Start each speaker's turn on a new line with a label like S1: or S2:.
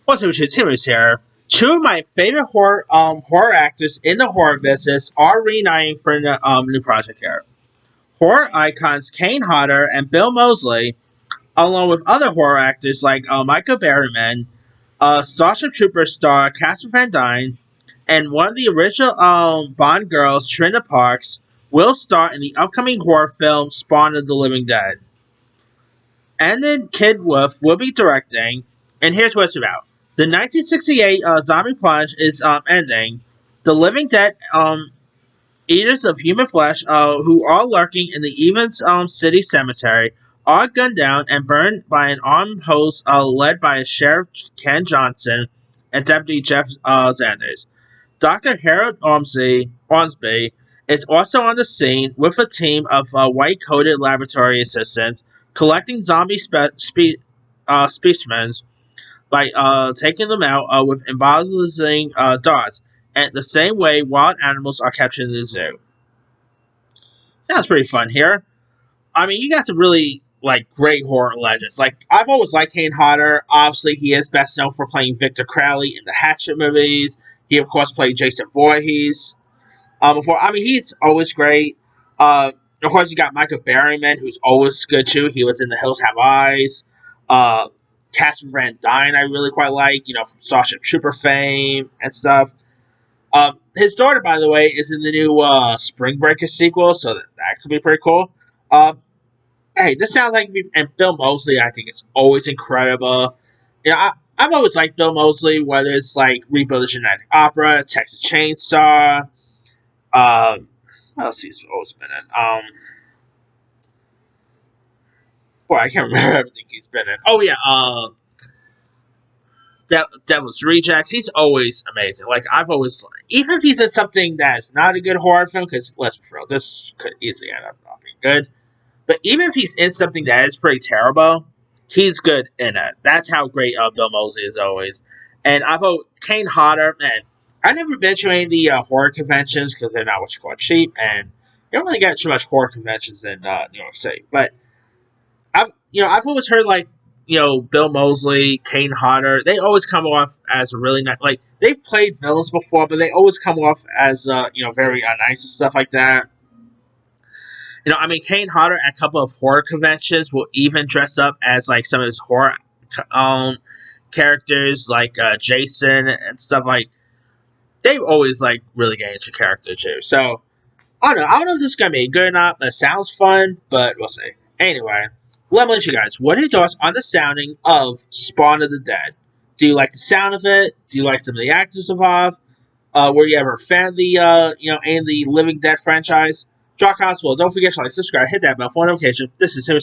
S1: What's up, Timmons here. Two of my favorite horror actors in the horror business are reuniting for the new project here. Horror icons Kane Hodder and Bill Moseley, along with other horror actors like Michael Berryman, Starship Trooper star Casper Van Dyne, and one of the original Bond girls, Trina Parks, will star in the upcoming horror film Spawn of the Living Dead. And then Kid Wolf will be directing, and here's what it's about. The 1968 zombie plunge is ending. The living dead eaters of human flesh, who are lurking in the Evans City Cemetery, are gunned down and burned by an armed host led by Sheriff Ken Johnson and Deputy Jeff Zanders. Dr. Harold Ormsby is also on the scene with a team of white-coated laboratory assistants collecting zombie specimens by taking them out with embolizing darts, and the same way wild animals are captured in the zoo. Sounds pretty fun here. I mean, you got some really great horror legends. Like I've always liked Kane Hodder. Obviously, he is best known for playing Victor Crowley in the Hatchet movies. He of course played Jason Voorhees. He's always great. Of course, you got Michael Berryman, who's always good too. He was in The Hills Have Eyes. Uh, Casper Van Dyne, I really quite like. From Starship Trooper fame and stuff. His daughter, by the way, is in the new Spring Breakers sequel, so that could be pretty cool. Uh, hey, this sounds like me, and Bill Moseley, I think, is always incredible. I've always liked Bill Moseley, whether it's like Rebuild the Genetic Opera, Texas Chainsaw. What else he's always been in? Boy, I can't remember everything he's been in. Oh yeah, Devil's Rejects. He's always amazing. Like I've always, even if he's in something that's not a good horror film, because let's be real, this could easily end up not being good. But even if he's in something that is pretty terrible, he's good in it. That's how great Bill Moseley is always. And I vote Kane Hodder. Man, I've never been to any of the horror conventions because they're not what you call cheap, and you don't really get too much horror conventions in New York City. But I've always heard Bill Moseley, Kane Hodder. They always come off as a really nice. Like they've played villains before, but they always come off as very nice and stuff like that. Kane Hodder at a couple of horror conventions will even dress up as some of his horror characters, like Jason and stuff. Like they've always really get into character too. So I don't know. I don't know if this is gonna be good or not. But it sounds fun, but we'll see. Anyway, let me know you guys. What are your thoughts on the sounding of Spawn of the Dead? Do you like the sound of it? Do you like some of the actors involved? Were you ever a fan of the any of the Living Dead franchise? Drop comments below. Don't forget to like, subscribe, hit that bell for notification. This is Tim.